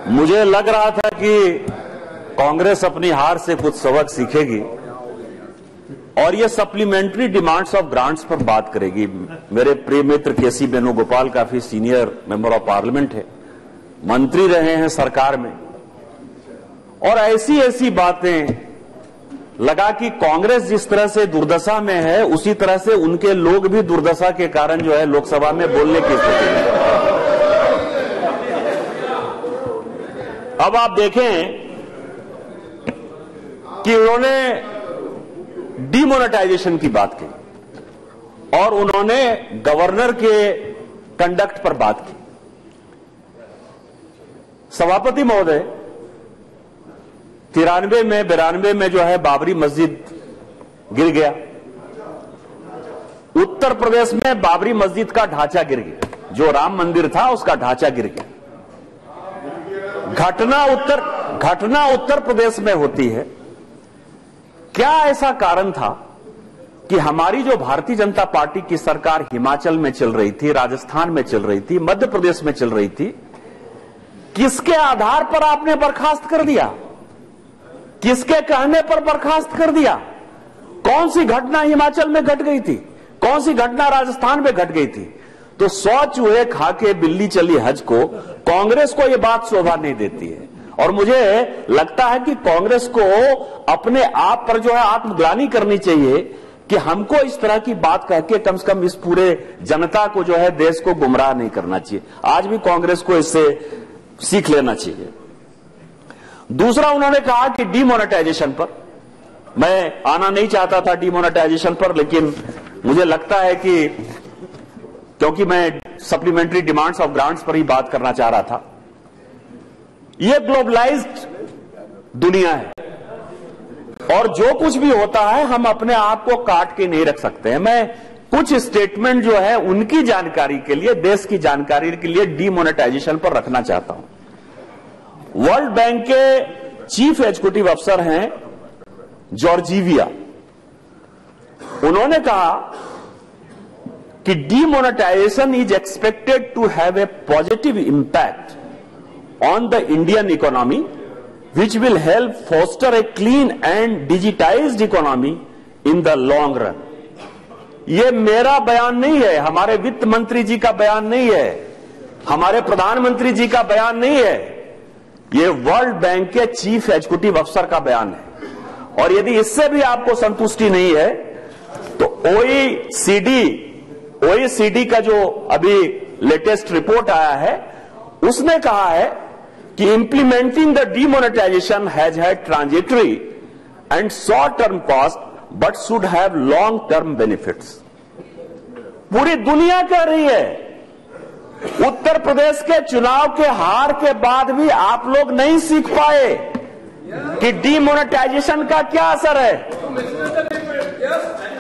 मुझे लग रहा था कि कांग्रेस अपनी हार से कुछ सबक सीखेगी और ये सप्लीमेंट्री डिमांड्स ऑफ ग्रांट्स पर बात करेगी। मेरे प्रिय मित्र केसी वेणुगोपाल काफी सीनियर मेंबर ऑफ पार्लियामेंट है, मंत्री रहे हैं सरकार में, और ऐसी ऐसी बातें लगा कि कांग्रेस जिस तरह से दुर्दशा में है उसी तरह से उनके लोग भी दुर्दशा के कारण जो है लोकसभा में बोलने की स्थिति में। अब आप देखें कि उन्होंने डिमोनेटाइजेशन की बात की और उन्होंने गवर्नर के कंडक्ट पर बात की। सभापति महोदय, 93 में 92 में जो है बाबरी मस्जिद गिर गया, उत्तर प्रदेश में बाबरी मस्जिद का ढांचा गिर गया, जो राम मंदिर था उसका ढांचा गिर गया। घटना उत्तर प्रदेश में होती है। क्या ऐसा कारण था कि हमारी जो भारतीय जनता पार्टी की सरकार हिमाचल में चल रही थी, राजस्थान में चल रही थी, मध्य प्रदेश में चल रही थी, किसके आधार पर आपने बर्खास्त कर दिया? किसके कहने पर बर्खास्त कर दिया? कौन सी घटना हिमाचल में घट गई थी? कौन सी घटना राजस्थान में घट गई थी? तो 100 चूहे खा के बिल्ली चली हज को कांग्रेस को यह बात शोभा नहीं देती है। और मुझे लगता है कि कांग्रेस को अपने आप पर जो है आत्मग्लानि करनी चाहिए कि हमको इस तरह की बात कह के कम से कम इस पूरे जनता को जो है देश को गुमराह नहीं करना चाहिए। आज भी कांग्रेस को इससे सीख लेना चाहिए। दूसरा, उन्होंने कहा कि डिमोनेटाइजेशन पर, मैं आना नहीं चाहता था डिमोनेटाइजेशन पर, लेकिन मुझे लगता है कि क्योंकि मैं सप्लीमेंट्री डिमांड्स ऑफ ग्रांट्स पर ही बात करना चाह रहा था। यह ग्लोबलाइज्ड दुनिया है और जो कुछ भी होता है हम अपने आप को काट के नहीं रख सकते हैं। मैं कुछ स्टेटमेंट जो है उनकी जानकारी के लिए, देश की जानकारी के लिए डिमोनेटाइजेशन पर रखना चाहता हूं। वर्ल्ड बैंक के चीफ एग्जीक्यूटिव अफसर हैं जॉर्जिविया। उन्होंने कहा कि demonetisation is expected to have a positive impact on the Indian economy, which will help foster a clean and digitized economy in the long run. ये मेरा बयान नहीं है, हमारे वित्त मंत्री जी का बयान नहीं है, हमारे प्रधानमंत्री जी का बयान नहीं है, ये वर्ल्ड बैंक के चीफ एग्जीक्यूटिव अफसर का बयान है। और यदि इससे भी आपको संतुष्टि नहीं है तो OECD का जो अभी लेटेस्ट रिपोर्ट आया है उसने कहा है कि implementing the demonetisation has had transitory and short term cost but should have long term benefits. पूरी दुनिया कह रही है। उत्तर प्रदेश के चुनाव के हार के बाद भी आप लोग नहीं सीख पाए कि डिमोनेटाइजेशन का क्या असर है।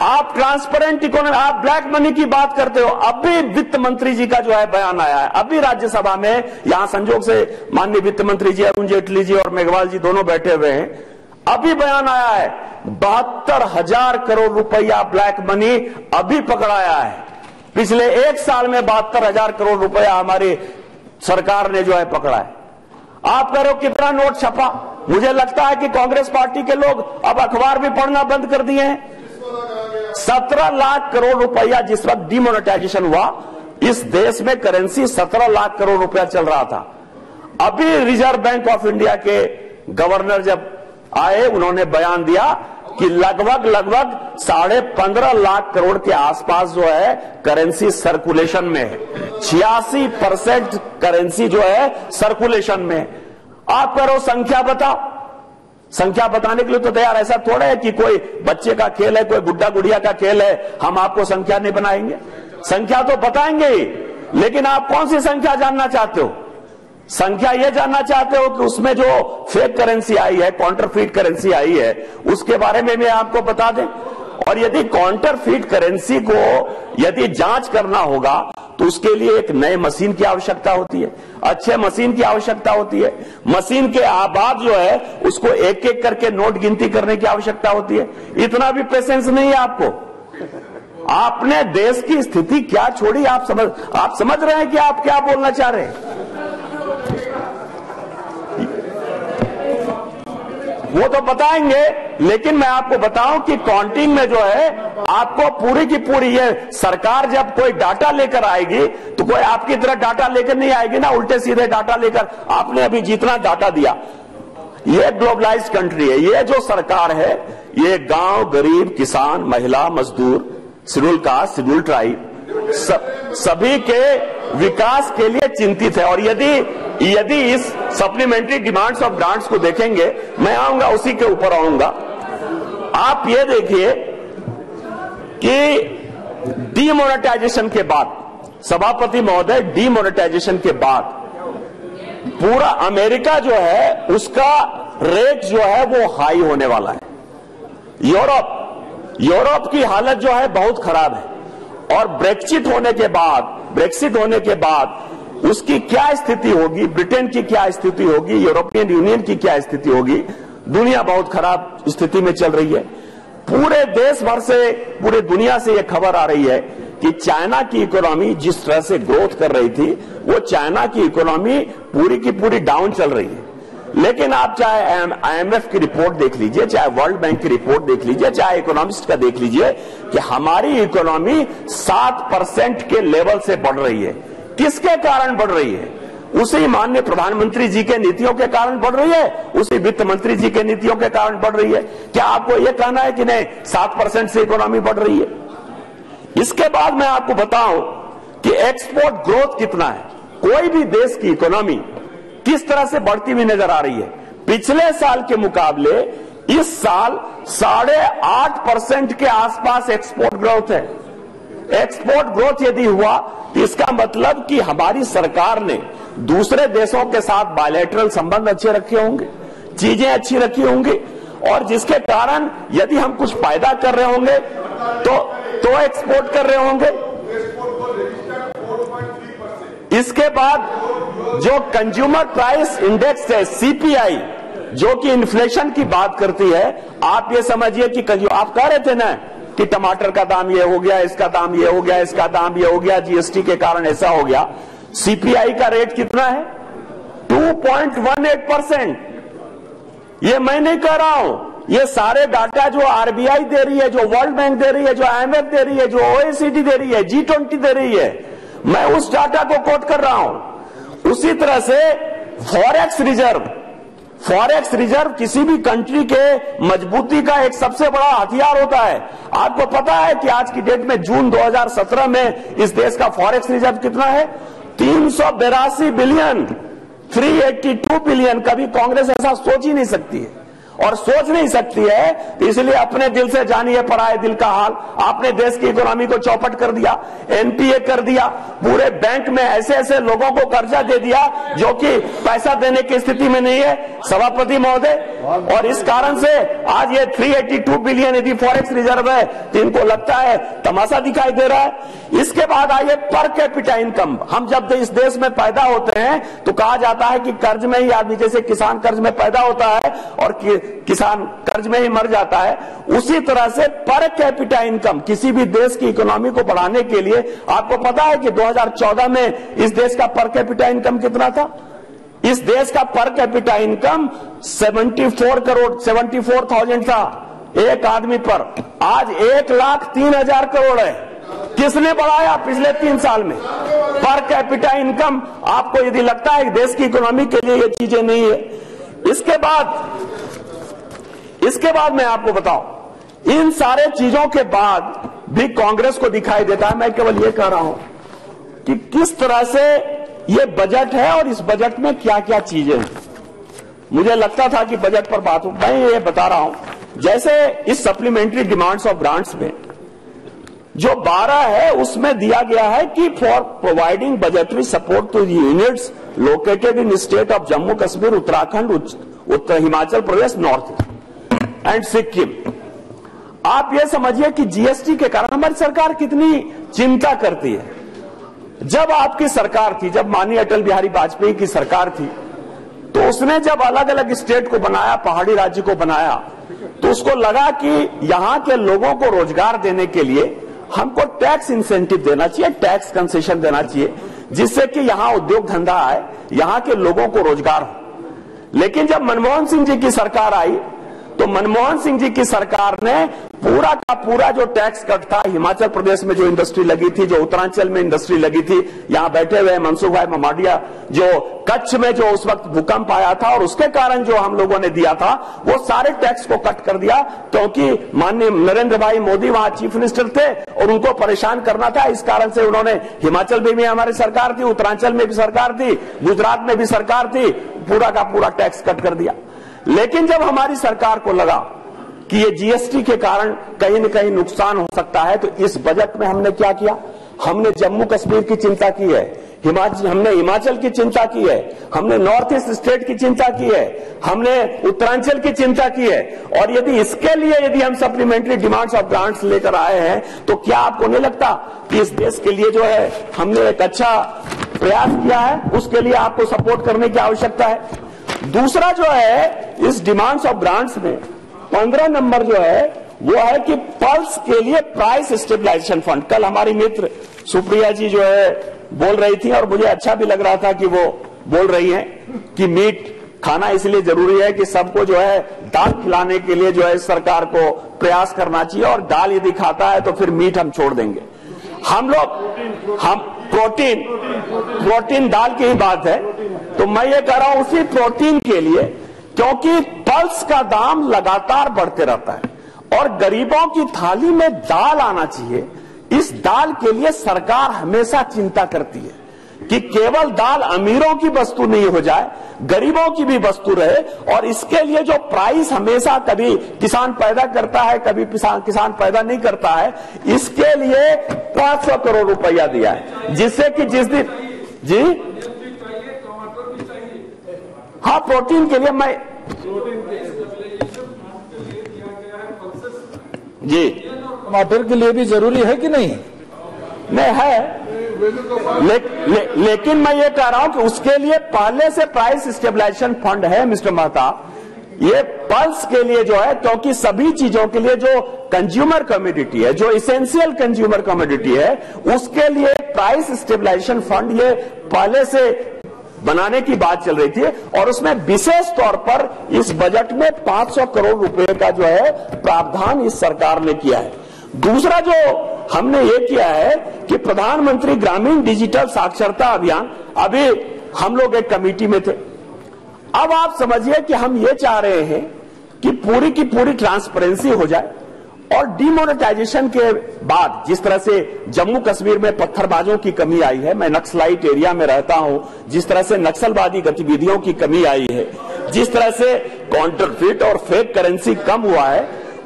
आप ट्रांसपेरेंट इकोनॉमी, आप ब्लैक मनी की बात करते हो। अब भी वित्त मंत्री जी का जो है बयान आया है, अभी राज्यसभा में, यहां संजोग से माननीय वित्त मंत्री जी अरुण जेटली जी और मेघवाल जी दोनों बैठे हुए हैं, अभी बयान आया है 72,000 करोड़ रुपया ब्लैक मनी अभी पकड़ाया है। पिछले एक साल में 72,000 करोड़ रुपया हमारी सरकार ने जो है पकड़ा है। आप कह रहे हो कितना नोट छपा? मुझे लगता है कि कांग्रेस पार्टी के लोग अब अखबार भी पढ़ना बंद कर दिए हैं। 17 लाख करोड़ रुपया जिस वक्त डिमोनेटाइजेशन हुआ, इस देश में करेंसी 17 लाख करोड़ रुपया चल रहा था। अभी रिजर्व बैंक ऑफ इंडिया के गवर्नर जब आए, उन्होंने बयान दिया कि लगभग 15.5 लाख करोड़ के आसपास जो है करेंसी सर्कुलेशन में है। 86% करेंसी जो है सर्कुलेशन में है। आप करो संख्या बताओ। संख्या बताने के लिए तो तैयार, ऐसा थोड़ा है कि कोई बच्चे का खेल है, कोई गुड्डा गुड़िया का खेल है, हम आपको संख्या नहीं बनाएंगे। संख्या तो बताएंगे ही, लेकिन आप कौन सी संख्या जानना चाहते हो? संख्या यह जानना चाहते हो कि उसमें जो फेक करेंसी आई है, काउंटरफीट करेंसी आई है, उसके बारे में भी आपको बता दें। और यदि काउंटरफीट करेंसी को यदि जांच करना होगा तो उसके लिए एक नए मशीन की आवश्यकता होती है, अच्छे मशीन की आवश्यकता होती है। मशीन के बाद जो है उसको एक एक करके नोट गिनती करने की आवश्यकता होती है। इतना भी पेशेंस नहीं है आपको। आपने देश की स्थिति क्या छोड़ी, आप समझ रहे हैं कि आप क्या बोलना चाह रहे हैं? वो तो बताएंगे, लेकिन मैं आपको बताऊं कि काउंटिंग में जो है आपको पूरी की पूरी, ये सरकार जब कोई डाटा लेकर आएगी तो कोई आपकी तरह डाटा लेकर नहीं आएगी ना, उल्टे सीधे डाटा लेकर। आपने अभी जितना डाटा दिया, ये ग्लोबलाइज्ड कंट्री है, ये जो सरकार है ये गांव, गरीब, किसान, महिला, मजदूर, शेड्यूल कास्ट, शेड्यूल ट्राइब सभी के विकास के लिए चिंतित है। और यदि इस सप्लीमेंट्री डिमांड्स ऑफ ग्रांट्स को देखेंगे, मैं आऊंगा उसी के ऊपर आऊंगा। आप ये देखिए कि डीमोनेटाइजेशन के बाद, सभापति महोदय, डीमोनेटाइजेशन के बाद पूरा अमेरिका जो है उसका रेट जो है वो हाई होने वाला है। यूरोप की हालत जो है बहुत खराब है। और ब्रेक्सिट होने के बाद उसकी क्या स्थिति होगी, ब्रिटेन की क्या स्थिति होगी, यूरोपियन यूनियन की क्या स्थिति होगी, दुनिया बहुत खराब स्थिति में चल रही है। पूरे देश भर से, पूरे दुनिया से यह खबर आ रही है कि चाइना की इकोनॉमी जिस तरह से ग्रोथ कर रही थी, वो चाइना की इकोनॉमी पूरी की पूरी डाउन चल रही है। लेकिन आप चाहे आईएमएफ की रिपोर्ट देख लीजिए, चाहे वर्ल्ड बैंक की रिपोर्ट देख लीजिए, चाहे इकोनॉमिस्ट का देख लीजिए कि हमारी इकोनॉमी 7% के लेवल से बढ़ रही है। किसके कारण बढ़ रही है? उसी माननीय प्रधानमंत्री जी के नीतियों के कारण बढ़ रही है, उसी वित्त मंत्री जी के नीतियों के कारण बढ़ रही है। क्या आपको यह कहना है कि नहीं 7% से इकोनॉमी बढ़ रही है? इसके बाद मैं आपको बताऊं कि एक्सपोर्ट ग्रोथ कितना है। कोई भी देश की इकोनॉमी किस तरह से बढ़ती हुई नजर आ रही है। पिछले साल के मुकाबले इस साल 8.5% के आसपास एक्सपोर्ट ग्रोथ है। एक्सपोर्ट ग्रोथ यदि हुआ तो इसका मतलब कि हमारी सरकार ने दूसरे देशों के साथ बायलैटरल संबंध अच्छे रखे होंगे, चीजें अच्छी रखी होंगी, और जिसके कारण यदि हम कुछ फायदा कर रहे होंगे तो एक्सपोर्ट कर रहे होंगे। इसके बाद जो कंज्यूमर प्राइस इंडेक्स है, सीपीआई, जो कि इन्फ्लेशन की बात करती है, आप ये समझिए कि आप कह रहे थे ना कि टमाटर का दाम ये हो गया, इसका दाम ये हो गया, इसका दाम ये हो गया, जीएसटी के कारण ऐसा हो गया। सीपीआई का रेट कितना है? 2.18%। ये मैं नहीं कह रहा हूं, ये सारे डाटा जो आरबीआई दे रही है, जो वर्ल्ड बैंक दे रही है, जो आईएमएफ दे रही है, जो ओईसीडी दे रही है, G20 दे रही है, मैं उस डाटा को कोट कर रहा हूं। उसी तरह से फॉरेक्स रिजर्व किसी भी कंट्री के मजबूती का एक सबसे बड़ा हथियार होता है। आपको पता है कि आज की डेट में जून 2017 में इस देश का फॉरेक्स रिजर्व कितना है? 382 बिलियन, 382 बिलियन। कभी कांग्रेस ऐसा सोच ही नहीं सकती है, और सोच नहीं सकती है, तो इसलिए अपने दिल से जानिए पराये दिल का हाल। आपने देश की इकोनॉमी को चौपट कर दिया, एनपीए कर दिया, पूरे बैंक में ऐसे ऐसे लोगों को कर्जा दे दिया जो कि पैसा देने की स्थिति में नहीं है, सभापति महोदय। और इस कारण से आज ये 382 बिलियन यदि फॉरेक्स रिजर्व है तो इनको लगता है तमाशा दिखाई दे रहा है। इसके बाद आइए पर कैपिटा इनकम। हम जब इस देश में पैदा होते हैं तो कहा जाता है कि कर्ज में ही आदमी, जैसे किसान कर्ज में पैदा होता है और किसान कर्ज में ही मर जाता है, उसी तरह से पर कैपिटा इनकम किसी भी देश की इकोनॉमी को बढ़ाने के लिए, आपको पता है कि 2014 में इस देश का पर कैपिटा इनकम कितना था? इस देश का पर कैपिटा इनकम 74,000 था एक आदमी पर। आज 1,03,000 करोड़ है। किसने बढ़ाया पिछले 3 साल में पर कैपिटा इनकम? आपको यदि लगता है देश की इकोनॉमी के लिए ये चीजें नहीं है। इसके बाद मैं आपको बताऊं, इन सारे चीजों के बाद भी कांग्रेस को दिखाई देता है, मैं केवल ये कह रहा हूं कि किस तरह से ये बजट है और इस बजट में क्या क्या चीजें हैं। मुझे लगता था कि बजट पर बात हो, मैं ये बता रहा हूं, जैसे इस सप्लीमेंट्री डिमांड्स ऑफ ग्रांट्स में जो 12 है उसमें दिया गया है कि for providing budgetary support two units located in state of Jammu Kashmir, Uttarakhand, Uttar Himachal Pradesh, north and Sikkim. आप ये समझिए कि जीएसटी के कारण हमारी सरकार कितनी चिंता करती है। जब आपकी सरकार थी, जब माननीय अटल बिहारी वाजपेयी की सरकार थी, तो उसने जब अलग अलग स्टेट को बनाया, पहाड़ी राज्य को बनाया, तो उसको लगा कि यहां के लोगों को रोजगार देने के लिए हमको टैक्स इंसेंटिव देना चाहिए, टैक्स कंसेशन देना चाहिए, जिससे कि यहां उद्योग धंधा आए, यहां के लोगों को रोजगार हो। लेकिन जब मनमोहन सिंह जी की सरकार आई तो मनमोहन सिंह जी की सरकार ने पूरा का पूरा जो टैक्स कट था, हिमाचल प्रदेश में जो इंडस्ट्री लगी थी, जो उत्तरांचल में इंडस्ट्री लगी थी, यहां बैठे हुए मनसुख भाई ममाडिया, जो कच्छ में जो उस वक्त भूकंप आया था और उसके कारण जो हम लोगों ने दिया था, वो सारे टैक्स को कट कर दिया, क्योंकि माननीय नरेंद्र भाई मोदी वहां चीफ मिनिस्टर थे और उनको परेशान करना था। इस कारण से उन्होंने, हिमाचल में भी हमारी सरकार थी, उत्तरांचल में भी सरकार थी, गुजरात में भी सरकार थी, पूरा का पूरा टैक्स कट कर दिया। लेकिन जब हमारी सरकार को लगा कि ये जीएसटी के कारण कहीं न कहीं नुकसान हो सकता है, तो इस बजट में हमने क्या किया? हमने जम्मू कश्मीर की चिंता की है, हमने हिमाचल की चिंता की है, हमने नॉर्थ ईस्ट स्टेट की चिंता की है, हमने उत्तरांचल की चिंता की है। और यदि इसके लिए यदि हम सप्लीमेंट्री डिमांड्स ऑफ ग्रांट्स लेकर आए हैं, तो क्या आपको नहीं लगता कि इस देश के लिए जो है हमने एक अच्छा प्रयास किया है? उसके लिए आपको सपोर्ट करने की आवश्यकता है। दूसरा जो है, इस डिमांड्स ऑफ ग्रांट्स में 15 नंबर जो है वो है कि पल्स के लिए प्राइस स्टेबलाइजेशन फंड। कल हमारी मित्र सुप्रिया जी जो है बोल रही थी और मुझे अच्छा भी लग रहा था कि वो बोल रही हैं कि मीट खाना इसलिए जरूरी है कि सबको जो है दाल खिलाने के लिए जो है सरकार को प्रयास करना चाहिए, और दाल यदि खाता है तो फिर मीट हम छोड़ देंगे। हम प्रोटीन दाल की ही बात है, तो मैं ये कह रहा हूं उसी प्रोटीन के लिए, क्योंकि पल्स का दाम लगातार बढ़ते रहता है और गरीबों की थाली में दाल आना चाहिए। इस दाल के लिए सरकार हमेशा चिंता करती है कि केवल दाल अमीरों की वस्तु नहीं हो जाए, गरीबों की भी वस्तु रहे, और इसके लिए जो प्राइस हमेशा कभी किसान पैदा करता है, कभी किसान पैदा नहीं करता है, इसके लिए 500 करोड़ रुपया दिया है, जिससे कि जिस दिन जी हाँ प्रोटीन के लिए मैं जी टमाटर के लिए भी जरूरी है कि नहीं? नहीं है, लेकिन मैं ये कह रहा हूं कि उसके लिए पहले से प्राइस स्टेबलाइजेशन फंड है मिस्टर मेहता। ये पल्स के लिए जो है, क्योंकि सभी चीजों के लिए जो कंज्यूमर कमोडिटी है, जो इसेंशियल कंज्यूमर कमोडिटी है, उसके लिए प्राइस स्टेबलाइजेशन फंड ये पहले से बनाने की बात चल रही थी, और उसमें विशेष तौर पर इस बजट में 500 करोड़ रुपए का जो है प्रावधान इस सरकार ने किया है। दूसरा जो हमने ये किया है कि प्रधानमंत्री ग्रामीण डिजिटल साक्षरता अभियान, अभी हम लोग एक कमेटी में थे, अब आप समझिए कि हम ये चाह रहे हैं कि पूरी की पूरी ट्रांसपेरेंसी हो जाए, और डिमोनेटाइजेशन के बाद जिस तरह से जम्मू कश्मीर में पत्थरबाजों की कमी आई है, मैं नक्सलाइट एरिया में रहता हूं, जिस तरह से नक्सलवादी गतिविधियों की कमी आई है, जिस तरह से काउंटरफीट और फेक करेंसी कम हुआ है,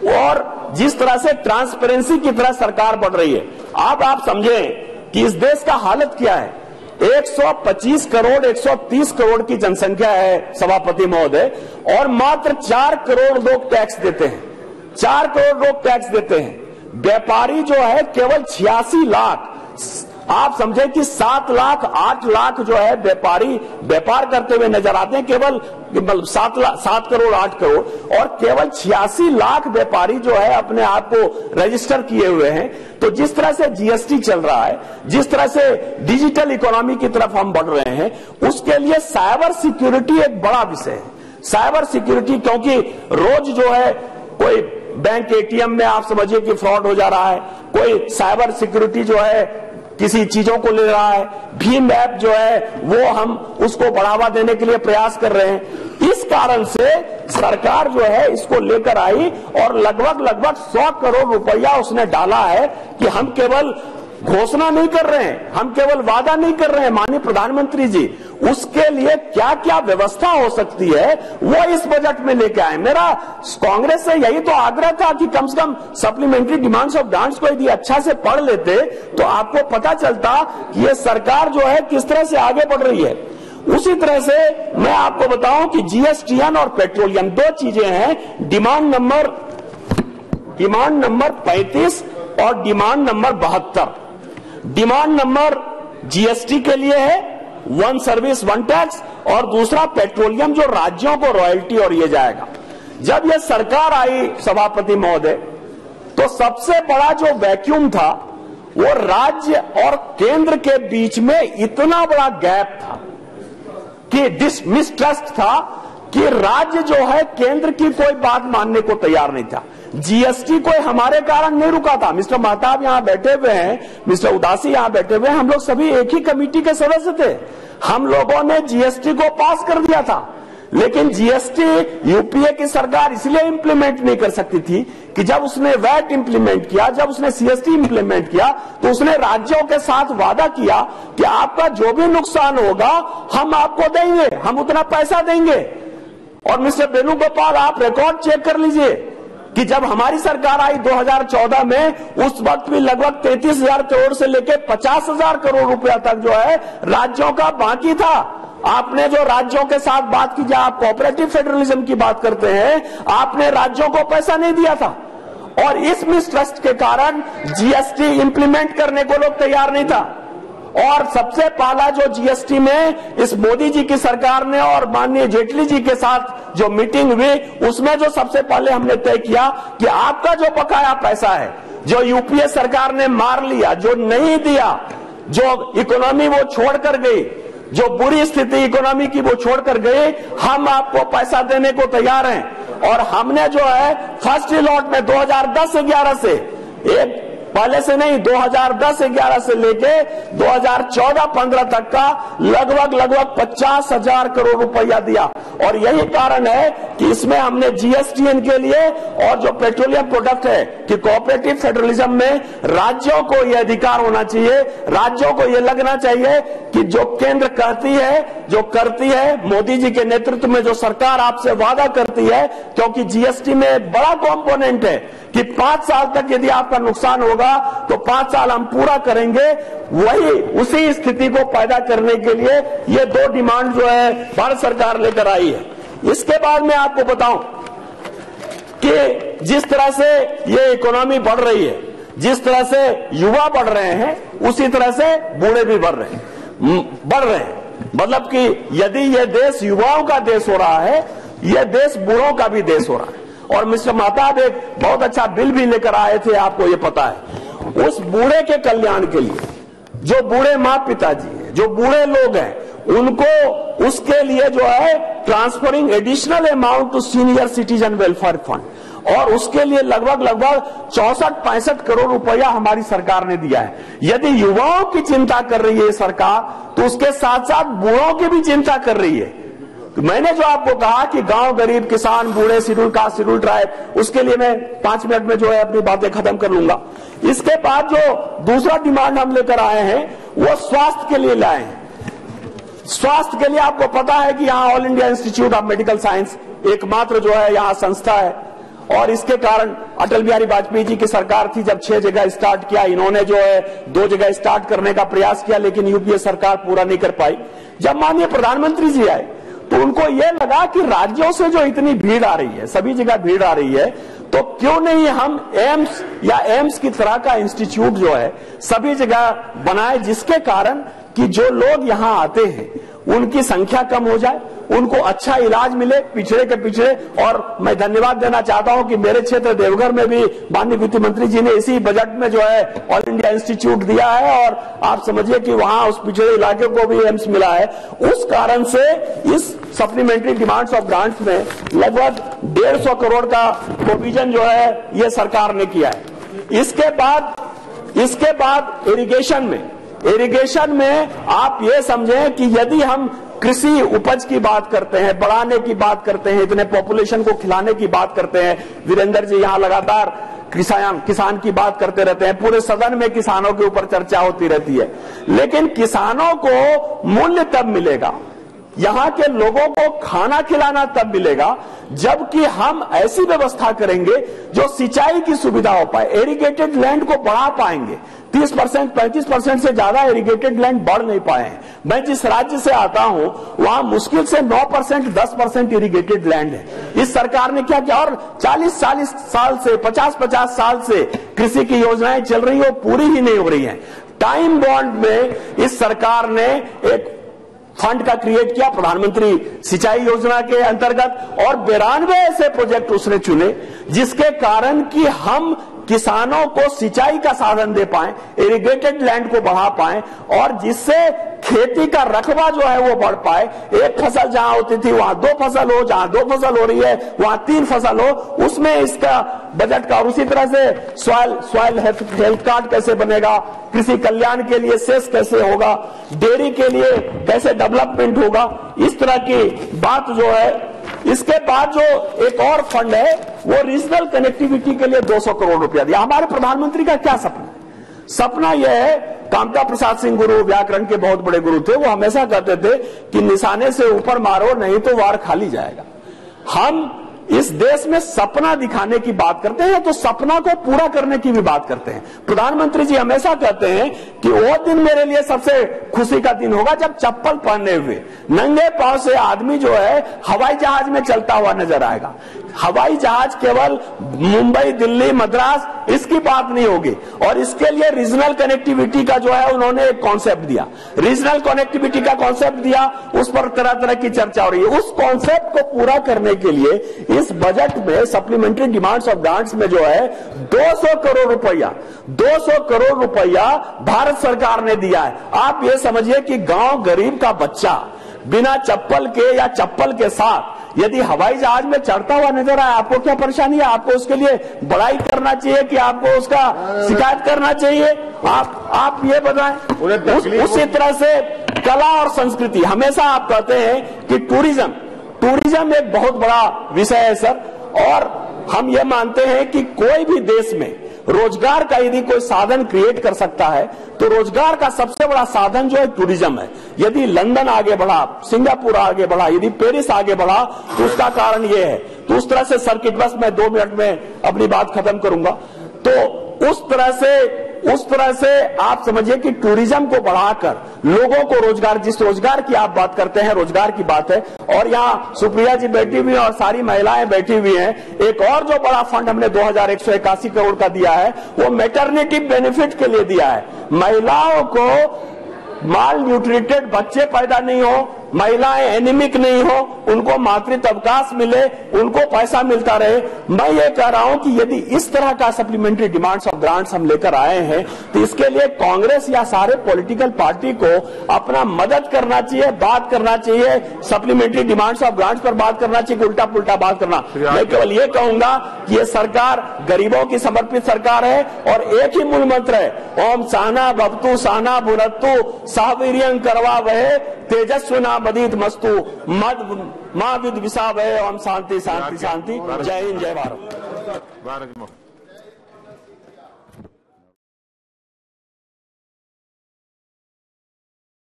और जिस तरह से ट्रांसपेरेंसी की तरह सरकार बढ़ रही है, आप समझें कि इस देश का हालत क्या है। 125 करोड़ 130 करोड़ की जनसंख्या है सभापति महोदय, और मात्र 4 करोड़ लोग टैक्स देते हैं, 4 करोड़ लोग टैक्स देते हैं। व्यापारी जो है केवल 86 लाख, आप समझे कि 7 लाख 8 लाख जो है व्यापारी व्यापार करते हुए नजर आते हैं, केवल 7 करोड़ 8 करोड़, और केवल 86 लाख व्यापारी जो है अपने आप को रजिस्टर किए हुए हैं। तो जिस तरह से जीएसटी चल रहा है, जिस तरह से डिजिटल इकोनॉमी की तरफ हम बढ़ रहे हैं, उसके लिए साइबर सिक्योरिटी एक बड़ा विषय है। साइबर सिक्योरिटी, क्योंकि रोज जो है कोई बैंक एटीएम में आप समझिए कि फ्रॉड हो जा रहा है, कोई साइबर सिक्योरिटी जो है किसी चीजों को ले रहा है, भीम ऐप जो है वो हम उसको बढ़ावा देने के लिए प्रयास कर रहे हैं। इस कारण से सरकार जो है इसको लेकर आई, और लगभग 100 करोड़ रुपया उसने डाला है कि हम केवल घोषणा नहीं कर रहे हैं, हम केवल वादा नहीं कर रहे हैं माननीय प्रधानमंत्री जी, उसके लिए क्या क्या व्यवस्था हो सकती है वो इस बजट में लेके आए। मेरा कांग्रेस से यही तो आग्रह था कि कम से कम सप्लीमेंट्री डिमांड्स ऑफ ग्रांट्स को यदि अच्छा से पढ़ लेते तो आपको पता चलता कि ये सरकार जो है किस तरह से आगे बढ़ रही है। उसी तरह से मैं आपको बताऊं कि जीएसटीएन और पेट्रोलियम दो चीजें हैं, डिमांड नंबर 35 और demand number 72। Demand number GST के लिए है, वन सर्विस वन टैक्स, और दूसरा पेट्रोलियम जो राज्यों को रॉयल्टी और ये जाएगा। जब ये सरकार आई सभापति महोदय, तो सबसे बड़ा जो वैक्यूम था वो राज्य और केंद्र के बीच में इतना बड़ा गैप था कि मिसट्रस्ट था कि राज्य जो है केंद्र की कोई बात मानने को तैयार नहीं था। जीएसटी कोई हमारे कारण नहीं रुका था। मिस्टर महताब यहां बैठे हुए हैं, मिस्टर उदासी यहां बैठे हुए हैं, हम लोग सभी एक ही कमेटी के सदस्य थे। हम लोगों ने जीएसटी को पास कर दिया था, लेकिन जीएसटी यूपीए की सरकार इसलिए इंप्लीमेंट नहीं कर सकती थी कि जब उसने वैट इंप्लीमेंट किया, जब उसने सीएसटी इंप्लीमेंट किया, तो उसने राज्यों के साथ वादा किया कि आपका जो भी नुकसान होगा हम आपको देंगे, हम उतना पैसा देंगे। और मिस्टर वेणुगोपाल, आप रिकॉर्ड चेक कर लीजिए कि जब हमारी सरकार आई 2014 में, उस वक्त भी लगभग 33,000 करोड़ से लेकर 50,000 करोड़ रुपया तक जो है राज्यों का बाकी था। आपने जो राज्यों के साथ बात की, जब आप कोऑपरेटिव फेडरलिज्म की बात करते हैं, आपने राज्यों को पैसा नहीं दिया था। और इस मिसट्रस्ट के कारण जीएसटी इंप्लीमेंट करने को लोग तैयार नहीं था। और सबसे पहला जो जीएसटी में इस मोदी जी की सरकार ने और माननीय जेटली जी के साथ जो मीटिंग हुई, उसमें जो सबसे पहले हमने तय किया कि आपका जो बकाया पैसा है, जो यूपीए सरकार ने मार लिया, जो नहीं दिया, जो इकोनॉमी वो छोड़कर गई, जो बुरी स्थिति इकोनॉमी की वो छोड़कर गई, हम आपको पैसा देने को तैयार हैं। और हमने जो है फर्स्ट लॉट में 2010-11 से, एक पहले से नहीं, 2010-11 से लेके 2014-15 तक का लगभग 50,000 करोड़ रुपया दिया। और यही कारण है कि इसमें हमने जीएसटीएन के लिए और जो पेट्रोलियम प्रोडक्ट है कि कोऑपरेटिव फेडरलिज्म में राज्यों को यह अधिकार होना चाहिए, राज्यों को यह लगना चाहिए कि जो केंद्र कहती है, जो करती है, मोदी जी के नेतृत्व में जो सरकार आपसे वादा करती है, क्योंकि जीएसटी में एक बड़ा कॉम्पोनेंट है कि 5 साल तक यदि आपका नुकसान होगा तो 5 साल हम पूरा करेंगे। वही उसी स्थिति को पैदा करने के लिए ये 2 डिमांड जो है भारत सरकार लेकर आई है। इसके बाद मैं आपको बताऊं कि जिस तरह से ये इकोनॉमी बढ़ रही है, जिस तरह से युवा बढ़ रहे हैं, उसी तरह से बूढ़े भी बढ़ रहे हैं। मतलब कि यदि यह देश युवाओं का देश हो रहा है, यह देश बूढ़ों का भी देश हो रहा है। और मिस्टर महताब एक बहुत अच्छा बिल भी लेकर आए थे, आपको ये पता है। उस बूढ़े के कल्याण के लिए, जो बूढ़े माँ पिताजी हैं, जो बूढ़े लोग हैं, उनको उसके लिए जो है transferring additional amount to senior citizen welfare fund, और उसके लिए लगभग 64-65 करोड़ रुपया हमारी सरकार ने दिया है। यदि युवाओं की चिंता कर रही है सरकार, तो उसके साथ साथ बूढ़ों की भी चिंता कर रही है। तो मैंने जो आपको कहा कि गांव, गरीब, किसान, बूढ़े, शेड्यूल कास्ट, शेड्यूल ट्राइब, उसके लिए मैं 5 मिनट में जो है अपनी बातें खत्म कर लूंगा। इसके बाद जो दूसरा डिमांड हम लेकर आए हैं, वो स्वास्थ्य के लिए लाए हैं। स्वास्थ्य के लिए आपको पता है कि यहाँ all India institute of medical science एकमात्र जो है यहाँ संस्था है, और इसके कारण अटल बिहारी वाजपेयी जी की सरकार थी जब 6 जगह स्टार्ट किया, इन्होंने जो है 2 जगह स्टार्ट करने का प्रयास किया, लेकिन यूपीए सरकार पूरा नहीं कर पाई। जब माननीय प्रधानमंत्री जी आए तो उनको यह लगा कि राज्यों से जो इतनी भीड़ आ रही है, सभी जगह भीड़ आ रही है, तो क्यों नहीं हम एम्स या एम्स की तरह का इंस्टीट्यूट जो है सभी जगह बनाए, जिसके कारण कि जो लोग यहाँ आते हैं उनकी संख्या कम हो जाए, उनको अच्छा इलाज मिले, पिछड़े के पिछड़े। और मैं धन्यवाद देना चाहता हूं कि मेरे क्षेत्र देवघर में भी माननीय वित्त मंत्री जी ने इसी बजट में जो है ऑल इंडिया इंस्टीट्यूट दिया है, और आप समझिए कि वहां उस पिछड़े इलाके को भी एम्स मिला है। उस कारण से इस सप्लीमेंट्री डिमांड्स ऑफ ग्रांट्स में लगभग 150 करोड़ का प्रोविजन जो है ये सरकार ने किया है। इसके बाद इरिगेशन में आप ये समझें कि यदि हम कृषि उपज की बात करते हैं, बढ़ाने की बात करते हैं, इतने पॉपुलेशन को खिलाने की बात करते हैं, वीरेंद्र जी यहाँ लगातार किसान की बात करते रहते हैं, पूरे सदन में किसानों के ऊपर चर्चा होती रहती है, लेकिन किसानों को मूल्य तब मिलेगा, यहाँ के लोगों को खाना खिलाना तब मिलेगा जबकि हम ऐसी व्यवस्था करेंगे जो सिंचाई की सुविधा हो पाए, इरिगेटेड लैंड को बढ़ा पाएंगे। 30%, 35% से ज्यादा इरिगेटेड लैंड बढ़ नहीं पाए हैं। मैं जिस राज्य से आता हूं वहां मुश्किल से 9%, 10% इरिगेटेड लैंड है। इस सरकार ने क्या किया, और 40 साल से 50 साल से कृषि की योजनाएं चल रही है, पूरी ही नहीं हो रही है। टाइम बॉन्ड में इस सरकार ने एक फंड का क्रिएट किया प्रधानमंत्री सिंचाई योजना के अंतर्गत, और 92 ऐसे प्रोजेक्ट उसने चुने जिसके कारण कि हम किसानों को सिंचाई का साधन दे पाएं, इरिगेटेड लैंड को बढ़ा पाएं, और जिससे खेती का रकबा जो है वो बढ़ पाए। एक फसल जहां होती थी वहां 2 फसल हो, जहां 2 फसल हो रही है वहां 3 फसल हो, उसमें इसका बजट का। और उसी तरह से सॉइल हेल्थ कार्ड कैसे बनेगा, कृषि कल्याण के लिए सेस कैसे होगा, डेयरी के लिए कैसे डेवलपमेंट होगा, इस तरह की बात जो है। इसके बाद जो एक और फंड है वो रीजनल कनेक्टिविटी के लिए 200 करोड़ रुपया दिया। हमारे प्रधानमंत्री का क्या सपना है? सपना यह है, कामता प्रसाद सिंह गुरु व्याकरण के बहुत बड़े गुरु थे, वो हमेशा कहते थे कि निशाने से ऊपर मारो नहीं तो वार खाली जाएगा। हम इस देश में सपना दिखाने की बात करते हैं तो सपना को पूरा करने की भी बात करते हैं। प्रधानमंत्री जी हमेशा कहते हैं कि वो दिन मेरे लिए सबसे खुशी का दिन होगा जब चप्पल पहने हुए नंगे पांव से आदमी जो है हवाई जहाज में चलता हुआ नजर आएगा। हवाई जहाज केवल मुंबई, दिल्ली, मद्रास इसकी बात नहीं होगी, और इसके लिए रीजनल कनेक्टिविटी का जो है उन्होंने एक कॉन्सेप्ट दिया। रीजनल कनेक्टिविटी का कॉन्सेप्ट दिया, उस पर तरह तरह की चर्चा हो रही है। उस कॉन्सेप्ट को पूरा करने के लिए इस बजट में सप्लीमेंट्री डिमांड्स ऑफ ग्रांट्स में जो है 200 करोड़ रुपया भारत सरकार ने दिया है। आप ये समझिए कि गांव गरीब का बच्चा बिना चप्पल के या चप्पल के साथ यदि हवाई जहाज में चढ़ता हुआ नजर आए, आपको क्या परेशानी है? आपको उसके लिए बड़ाई करना चाहिए कि आपको उसका शिकायत करना चाहिए? आप ये बताएं। उसी तरह से कला और संस्कृति, हमेशा आप कहते हैं कि टूरिज्म एक बहुत बड़ा विषय है सर, और हम ये मानते हैं कि कोई भी देश में रोजगार का यदि कोई साधन क्रिएट कर सकता है तो रोजगार का सबसे बड़ा साधन जो है टूरिज्म है। यदि लंदन आगे बढ़ा, सिंगापुर आगे बढ़ा, यदि पेरिस आगे बढ़ा तो उसका कारण ये है। तो उस तरह से सर्किट, बस मैं 2 मिनट में अपनी बात खत्म करूंगा। तो उस तरह से आप समझिए कि टूरिज्म को बढ़ाकर लोगों को रोजगार, जिस रोजगार की आप बात करते हैं, रोजगार की बात है। और यहाँ सुप्रिया जी बैठी हुई हैं और सारी महिलाएं बैठी हुई हैं। एक और जो बड़ा फंड हमने 2181 करोड़ का दिया है वो मैटरनिटी बेनिफिट के लिए दिया है। महिलाओं को माल न्यूट्रिटेड बच्चे पैदा नहीं हो, महिलाएं एनीमिक नहीं हो, उनको मातृत्व अवकाश मिले, उनको पैसा मिलता रहे। मैं ये कह रहा हूं कि यदि इस तरह का सप्लीमेंट्री डिमांड्स ऑफ ग्रांट्स हम लेकर आए हैं तो इसके लिए कांग्रेस या सारे पॉलिटिकल पार्टी को अपना मदद करना चाहिए, बात करना चाहिए। सप्लीमेंट्री डिमांड्स ऑफ ग्रांट्स पर बात करना चाहिए, उल्टा पुल्टा बात करना। मैं केवल ये कहूंगा कि ये सरकार गरीबों की समर्पित सरकार है और एक ही मूल मंत्र है, ओम सहना भवतु सहना भुनत्तु सावीर्यं करवा वहे तेजस्विना मदीत मस्तु मद मां विद विषा वहे। ओम शांति शांति शांति। जय हिंद, जय भारत।